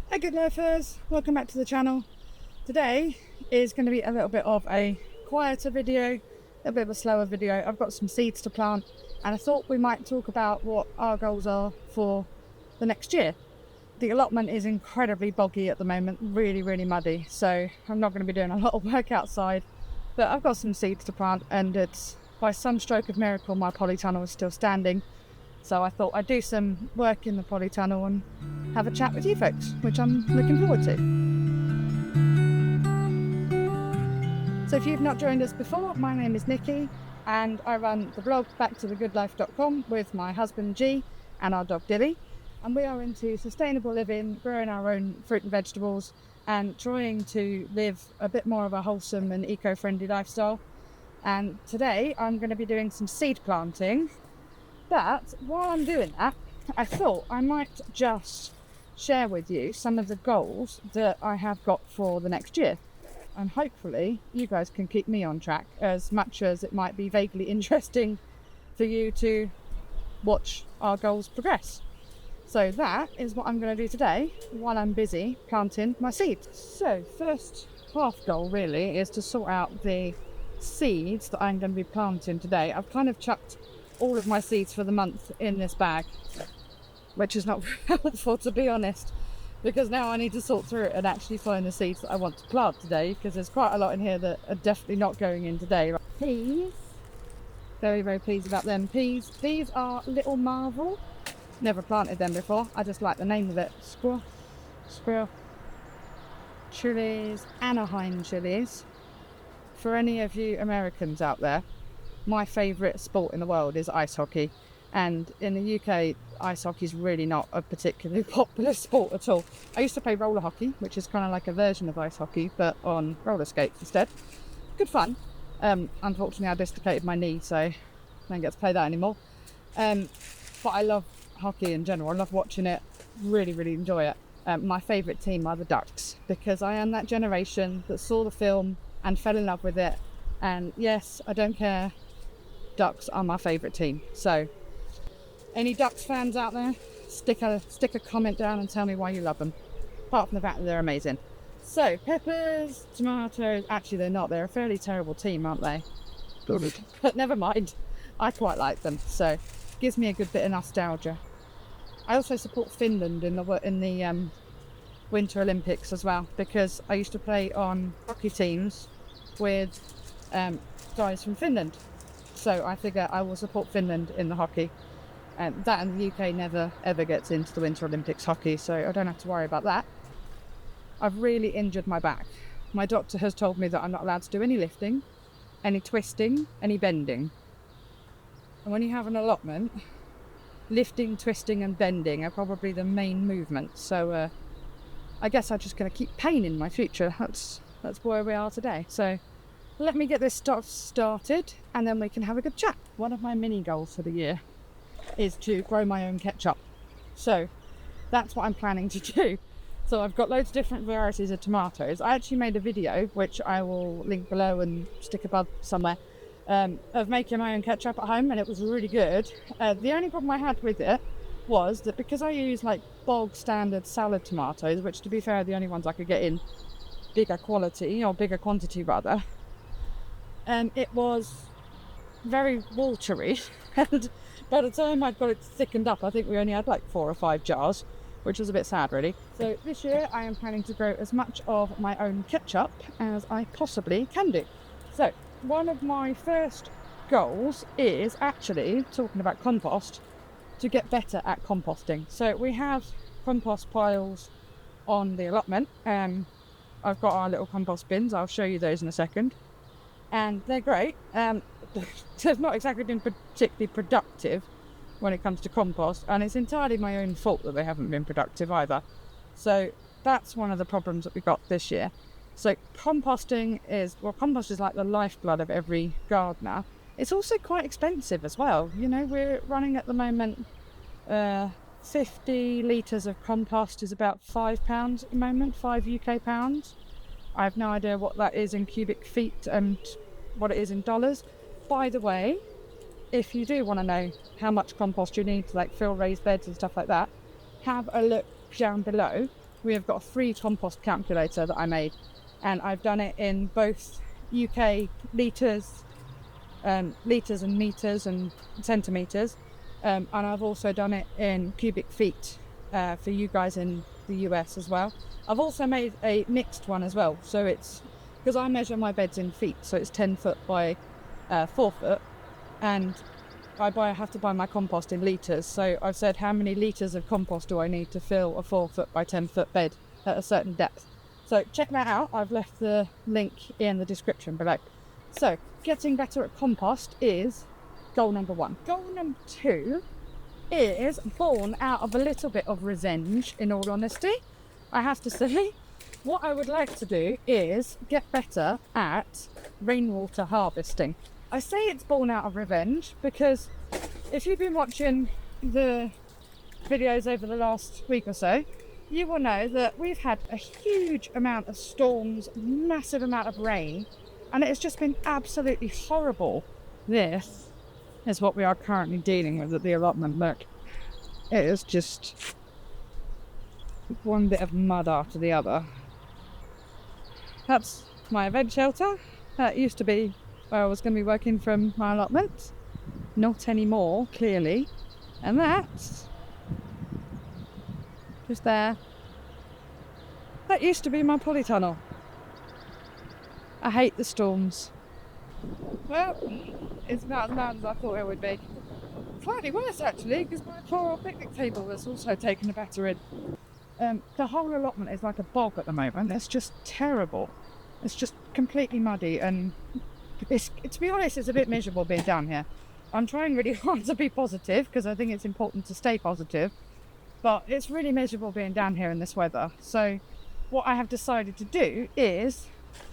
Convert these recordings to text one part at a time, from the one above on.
Hey good loafers, welcome back to the channel. Today is going to be a little bit of a quieter video, a bit of a slower video. I've got some seeds to plant and I thought we might talk about what our goals are for the next year. The allotment is incredibly boggy at the moment, really muddy, so I'm not going to be doing a lot of work outside, but I've got some seeds to plant and it's by some stroke of miracle my polytunnel is still standing. So I thought I'd do some work in the polytunnel and have a chat with you folks, which I'm looking forward to. So if you've not joined us before, my name is Nikki and I run the blog backtothegoodlife.com with my husband G and our dog Dilly. And we are into sustainable living, growing our own fruit and vegetables and trying to live a bit more of a wholesome and eco-friendly lifestyle. And today I'm going to be doing some seed planting. But while I'm doing that, I thought I might just share with you some of the goals that I have got for the next year. And hopefully you guys can keep me on track as much as it might be vaguely interesting for you to watch our goals progress. So that is what I'm going to do today while I'm busy planting my seeds. So first half goal really is to sort out the seeds that I'm going to be planting today. I've kind of chucked all of my seeds for the month in this bag, which is not very helpful to be honest, because now I need to sort through it and actually find the seeds that I want to plant today, because there's quite a lot in here that are definitely not going in today. Like peas, very pleased about them. Peas are Little Marvel, never planted them before, I just like the name of it. Squirrel chilies, Anaheim chilies. For any of you Americans out there, my favourite sport in the world is ice hockey, and in the UK ice hockey is really not a particularly popular sport at all. I used to play roller hockey, which is kind of like a version of ice hockey but on roller skates instead. Good fun. Unfortunately I dislocated my knee, so I don't get to play that anymore. But I love hockey in general. I love watching it, really enjoy it. My favourite team are the Ducks, because I am that generation that saw the film and fell in love with it, and yes, I don't care, Ducks are my favourite team. So any Ducks fans out there, stick a comment down and tell me why you love them, apart from the fact that they're amazing. So peppers, tomatoes, actually they're not, they're a fairly terrible team, aren't they? But never mind, I quite like them, so it gives me a good bit of nostalgia. I also support Finland in the Winter Olympics as well, because I used to play on hockey teams with guys from Finland. So I figure I will support Finland in the hockey. That and the UK never ever gets into the Winter Olympics hockey, so I don't have to worry about that. I've really injured my back. My doctor has told me that I'm not allowed to do any lifting, any twisting, any bending. And when you have an allotment, lifting, twisting and bending are probably the main movements. So I guess I'm just going to keep pain in my future. That's where we are today. So let me get this stuff started and then we can have a good chat. One of my mini goals for the year is to grow my own ketchup. So that's what I'm planning to do. So I've got loads of different varieties of tomatoes. I actually made a video, which I will link below and stick above somewhere, of making my own ketchup at home, and it was really good. The only problem I had with it was that because I use like bog standard salad tomatoes, which to be fair are the only ones I could get in bigger quality, or bigger quantity rather, it was very watery, and by the time I'd got it thickened up, I think we only had like 4 or 5 jars, which was a bit sad really. So this year I am planning to grow as much of my own ketchup as I possibly can do. So one of my first goals is actually, talking about compost, to get better at composting. So we have compost piles on the allotment, and I've got our little compost bins. I'll show you those in a second, and they're great. They've not exactly been particularly productive when it comes to compost, and it's entirely my own fault that they haven't been productive either. So that's one of the problems that we got this year. So compost is like the lifeblood of every gardener. It's also quite expensive as well. You know, we're running at the moment 50 litres of compost is about £5 at the moment, 5 UK pounds. I have no idea what that is in cubic feet and what it is in dollars. By the way, if you do want to know how much compost you need to like fill raised beds and stuff like that, have a look down below we have got a free compost calculator that I made, and I've done it in both UK litres and meters and centimetres, and I've also done it in cubic feet for you guys in the US as well. I've also made a mixed one as well, so it's because I measure my beds in feet, so it's 10 foot by 4 foot, and I have to buy my compost in litres. So I've said, how many litres of compost do I need to fill a 4 foot by 10 foot bed at a certain depth? So check that out. I've left the link in the description below. So getting better at compost is goal number 1. Goal number 2 is born out of a little bit of revenge, in all honesty. I have to say, what I would like to do is get better at rainwater harvesting. I say it's born out of revenge because if you've been watching the videos over the last week or so, you will know that we've had a huge amount of storms, massive amount of rain, and it has just been absolutely horrible. This is what we are currently dealing with at the allotment. Look, it is just one bit of mud after the other. That's my event shelter. That used to be where I was going to be working from my allotment. Not anymore, clearly. And that's just there. That used to be my polytunnel. I hate the storms. Well, it's not as bad as I thought it would be. Slightly worse actually, because my poor old picnic table was also taken a battering. The whole allotment is like a bog at the moment. It's just terrible. It's just completely muddy, and to be honest, it's a bit miserable being down here. I'm trying really hard to be positive because I think it's important to stay positive, but it's really miserable being down here in this weather. So what I have decided to do is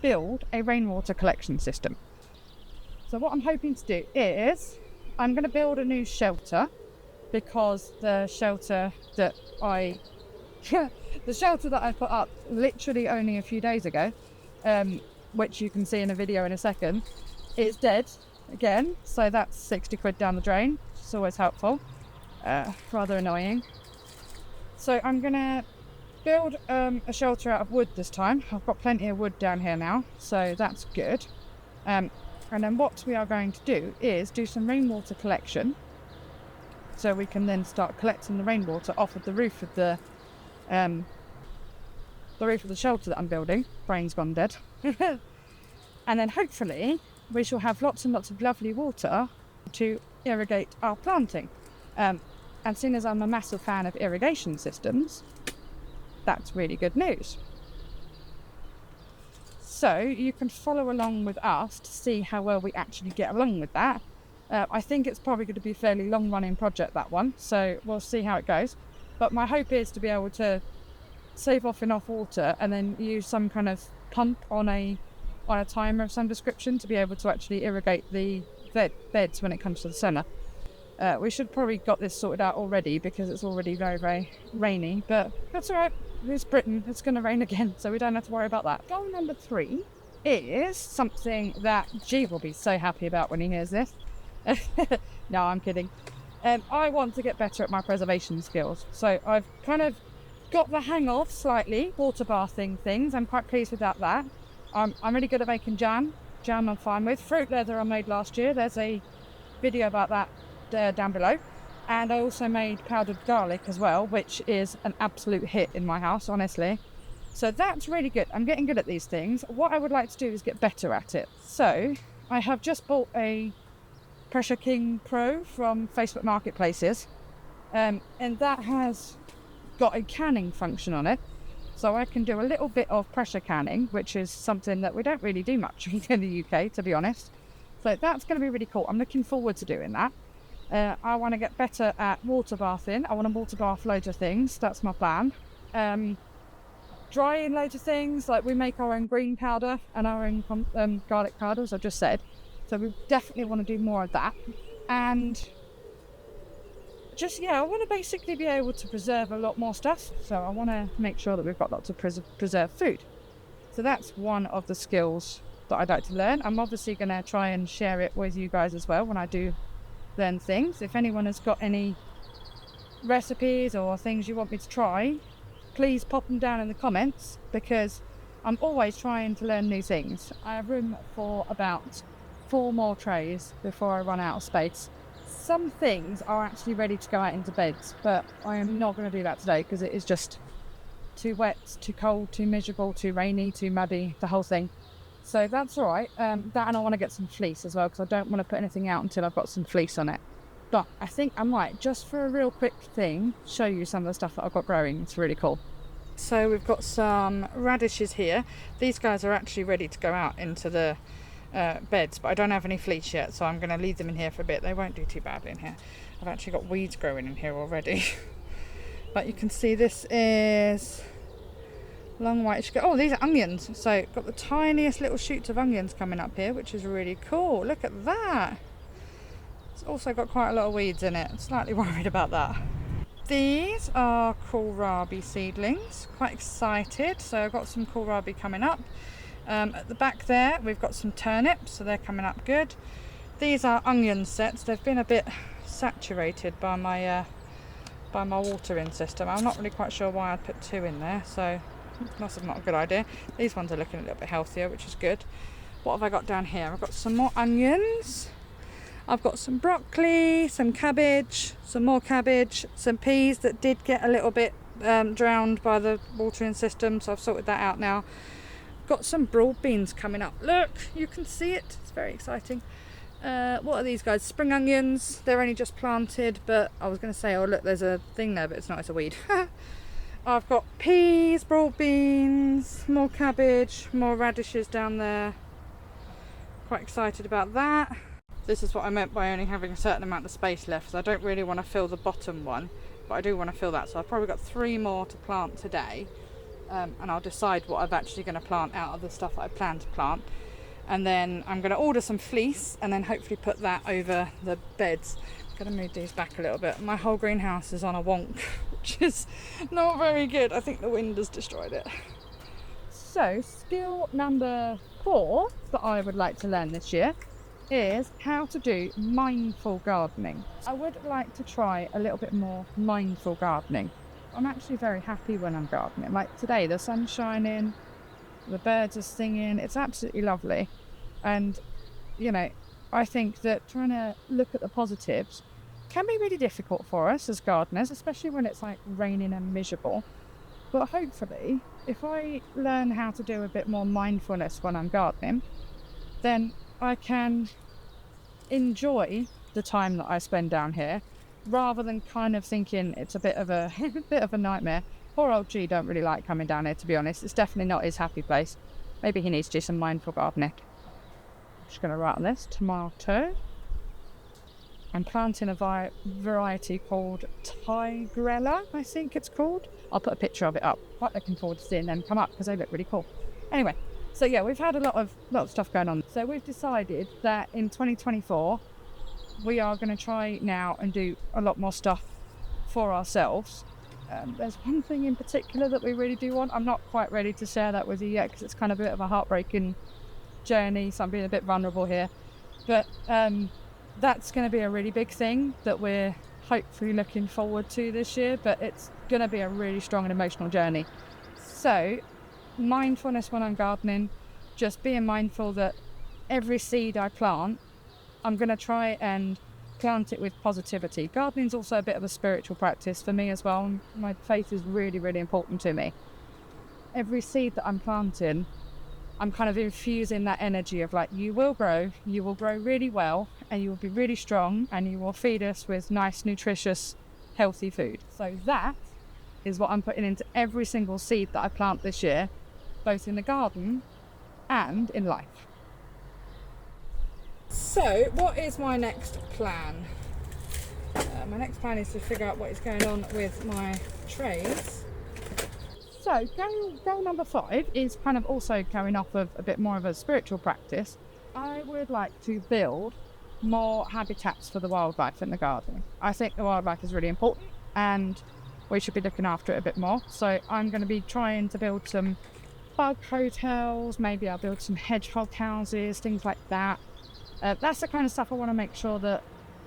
build a rainwater collection system. So what I'm hoping to do is I'm going to build a new shelter, because the shelter that I put up literally only a few days ago, which you can see in a video in a second, is dead again. So that's 60 quid down the drain. It's always helpful. Rather annoying. So I'm going to build a shelter out of wood this time. I've got plenty of wood down here now, so that's good. And then what we are going to do is do some rainwater collection, so we can then start collecting the rainwater off of the roof of the shelter that I'm building. Brain's gone dead. And then hopefully we shall have lots and lots of lovely water to irrigate our planting. And seeing as I'm a massive fan of irrigation systems, that's really good news. So you can follow along with us to see how well we actually get along with that. I think it's probably going to be a fairly long running project, that one, so we'll see how it goes. But my hope is to be able to save off enough water and then use some kind of pump on a timer of some description to be able to actually irrigate the beds when it comes to the centre. We should probably got this sorted out already because it's already very, very rainy, but that's all right. It's Britain, it's going to rain again, so we don't have to worry about that. Goal number 3 is something that G will be so happy about when he hears this. No, I'm kidding. I want to get better at my preservation skills. So I've kind of got the hang of slightly water bathing things. I'm quite pleased with that. I'm really good at making jam. Jam I'm fine with. Fruit leather I made last year. There's a video about that down below. And I also made powdered garlic as well, which is an absolute hit in my house, honestly. So that's really good. I'm getting good at these things. What I would like to do is get better at it. So I have just bought a Pressure King Pro from Facebook Marketplaces, and that has got a canning function on it. So I can do a little bit of pressure canning, which is something that we don't really do much in the UK, to be honest. So that's going to be really cool. I'm looking forward to doing that. I want to get better at water bathing. I want to water bath loads of things. That's my plan. Drying loads of things, like we make our own green powder and our own garlic powder, as I've just said. So we definitely want to do more of that. And I want to basically be able to preserve a lot more stuff. So I want to make sure that we've got lots of preserved food. So that's one of the skills that I'd like to learn. I'm obviously going to try and share it with you guys as well when I do learn things. If anyone has got any recipes or things you want me to try, please pop them down in the comments, because I'm always trying to learn new things. I have room for about 4 more trays before I run out of space. Some things are actually ready to go out into beds, but I am not going to do that today because it is just too wet, too cold, too miserable, too rainy, too muddy, the whole thing. So that's all right. That, and I want to get some fleece as well, because I don't want to put anything out until I've got some fleece on it. But I think I might, just for a real quick thing, show you some of the stuff that I've got growing. It's really cool. So we've got some radishes here. These guys are actually ready to go out into the beds, but I don't have any fleece yet, so I'm going to leave them in here for a bit. They won't do too badly in here. I've actually got weeds growing in here already. But you can see this is long white. Oh, these are onions. So got the tiniest little shoots of onions coming up here, which is really cool. Look at that. It's also got quite a lot of weeds in it. I'm slightly worried about that. These are kohlrabi seedlings. Quite excited. So I've got some kohlrabi coming up. At the back there we've got some turnips, so they're coming up good. These are onion sets. They've been a bit saturated by my watering system. I'm not really quite sure why I'd put 2 in there, so must have not a good idea. These ones are looking a little bit healthier, which is good. What have I got down here? I've got some more onions. I've got some broccoli, some cabbage, some more cabbage, some peas that did get a little bit drowned by the watering system, so I've sorted that out now. Got some broad beans coming up. Look, you can see it. It's very exciting. What are these guys? Spring onions. They're only just planted, but I was going to say, oh look, there's a thing there, but it's not, it's a weed. I've got peas, broad beans, more cabbage, more radishes down there. Quite excited about that. This is what I meant by only having a certain amount of space left. So I don't really want to fill the bottom one, but I do want to fill that. So I've probably got 3 more to plant today. And I'll decide what I'm actually going to plant out of the stuff I plan to plant. And then I'm going to order some fleece and then hopefully put that over the beds. I'm going to move these back a little bit. My whole greenhouse is on a wonk, which is not very good. I think the wind has destroyed it. So skill number 4 that I would like to learn this year is how to do mindful gardening. I would like to try a little bit more mindful gardening. I'm actually very happy when I'm gardening. Like today, the sun's shining, the birds are singing, it's absolutely lovely. And, you know, I think that trying to look at the positives can be really difficult for us as gardeners, especially when it's like raining and miserable. But hopefully, if I learn how to do a bit more mindfulness when I'm gardening, then I can enjoy the time that I spend down here, rather than kind of thinking it's a bit of a nightmare. Poor old G don't really like coming down here, to be honest. It's definitely not his happy place. Maybe he needs to do some mindful gardening. I'm just going to write on this, tomato. I'm planting a variety called Tigrella, I think it's called. I'll put a picture of it up. Quite looking forward to seeing them come up because they look really cool. Anyway, so yeah, we've had a lot of stuff going on. So we've decided that in 2024, we are going to try now and do a lot more stuff for ourselves. There's one thing in particular that we really do want. I'm not quite ready to share that with you yet because it's kind of a bit of a heartbreaking journey, so I'm being a bit vulnerable here. But that's going to be a really big thing that we're hopefully looking forward to this year, but it's going to be a really strong and emotional journey. So mindfulness when I'm gardening, just being mindful that every seed I plant, I'm going to try and plant it with positivity. Gardening is also a bit of a spiritual practice for me as well. My faith is really, really important to me. Every seed that I'm planting, I'm kind of infusing that energy of like, you will grow really well, and you will be really strong, and you will feed us with nice, nutritious, healthy food. So that is what I'm putting into every single seed that I plant this year, both in the garden and in life. So what is my next plan? My next plan is to figure out what is going on with my trays. So goal number 5 is kind of also going off of a bit more of a spiritual practice. I would like to build more habitats for the wildlife in the garden. I think the wildlife is really important and we should be looking after it a bit more. So I'm going to be trying to build some bug hotels, maybe I'll build some hedgehog houses, things like that. That's the kind of stuff I want to make sure that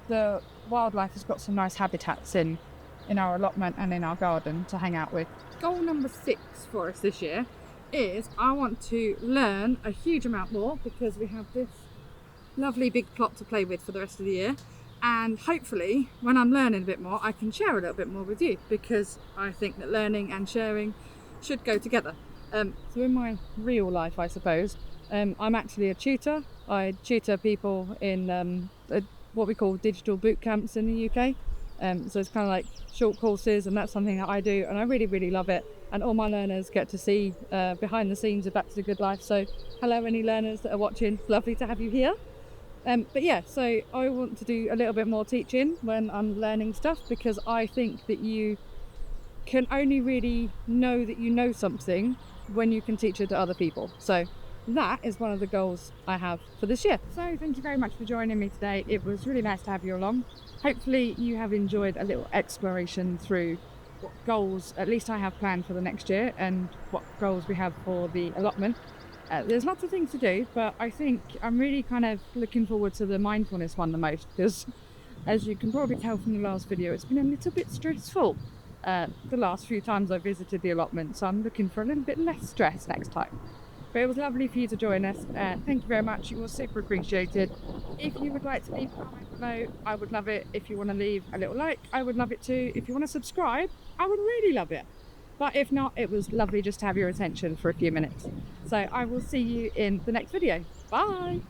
the wildlife has got some nice habitats in in our allotment and in our garden to hang out with. Goal number 6 for us this year is I want to learn a huge amount more, because we have this lovely big plot to play with for the rest of the year, and hopefully when I'm learning a bit more I can share a little bit more with you, because I think that learning and sharing should go together. So in my real life, I suppose, I'm actually a tutor. I tutor people in what we call digital boot camps in the UK. So it's kind of like short courses, and that's something that I do, and I really love it. And all my learners get to see behind the scenes of Back to the Good Life. So hello, any learners that are watching, it's lovely to have you here. But yeah, so I want to do a little bit more teaching when I'm learning stuff, because I think that you can only really know that you know something when you can teach it to other people. So that is one of the goals I have for this year. So thank you very much for joining me today. It was really nice to have you along. Hopefully you have enjoyed a little exploration through what goals at least I have planned for the next year, and what goals we have for the allotment. There's lots of things to do, but I think I'm really kind of looking forward to the mindfulness one the most, because as you can probably tell from the last video, it's been a little bit stressful the last few times I visited the allotment, so I'm looking for a little bit less stress next time. But it was lovely for you to join us. Thank you very much. It was super appreciated. If you would like to leave a comment below, I would love it. If you want to leave a little like, I would love it too. If you want to subscribe, I would really love it. But if not, it was lovely just to have your attention for a few minutes. So I will see you in the next video. Bye.